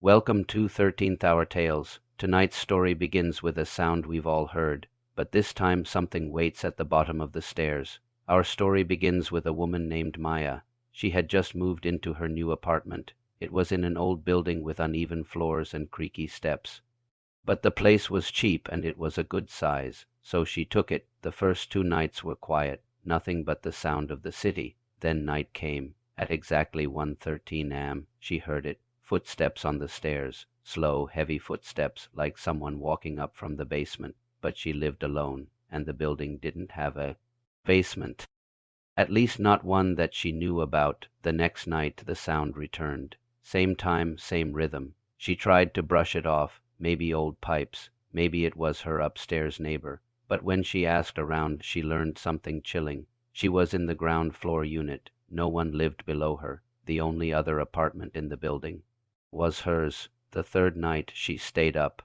Welcome to 13th Hour Tales. Tonight's story begins with a sound we've all heard, but this time something waits at the bottom of the stairs. Our story begins with a woman named Maya. She had just moved into her new apartment. It was in an old building with uneven floors and creaky steps. But the place was cheap and it was a good size, so she took it. The first 2 nights were quiet, nothing but the sound of the city. Then night came. At exactly 1:13 am, she heard it. Footsteps on the stairs, slow, heavy footsteps like someone walking up from the basement. But she lived alone, and the building didn't have a basement. At least not one that she knew about. The next night the sound returned. Same time, same rhythm. She tried to brush it off. Maybe old pipes. Maybe it was her upstairs neighbor. But when she asked around, she learned something chilling. She was in the ground floor unit. No one lived below her. The only other apartment in the building was hers. The third night she stayed up.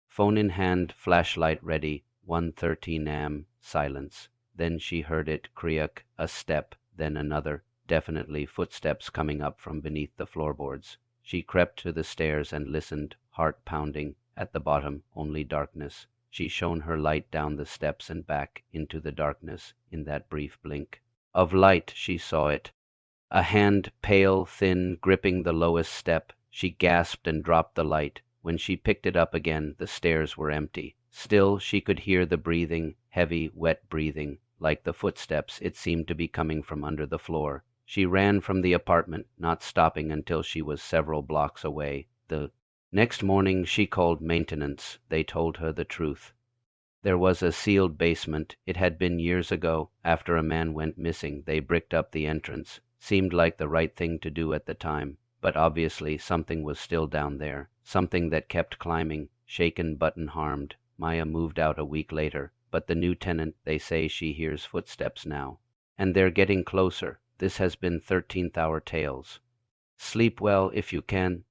Phone in hand, flashlight ready. 1:13 am. Silence. Then she heard it creak, a step, then another, definitely footsteps coming up from beneath the floorboards. She crept to the stairs and listened, heart pounding. At the bottom, only darkness. She shone her light down the steps and back into the darkness. In that brief blink of light, she saw it. A hand, pale, thin, gripping the lowest step. She gasped and dropped the light. When she picked it up again, the stairs were empty. Still, she could hear the breathing, heavy, wet breathing. Like the footsteps, it seemed to be coming from under the floor. She ran from the apartment, not stopping until she was several blocks away. The next morning she called maintenance. They told her the truth. There was a sealed basement. It had been years ago. After a man went missing, they bricked up the entrance. Seemed like the right thing to do at the time. But obviously something was still down there. Something that kept climbing, shaken but unharmed. Maya moved out a week later. But the new tenant, they say she hears footsteps now. And they're getting closer. This has been 13th Hour Tales. Sleep well if you can.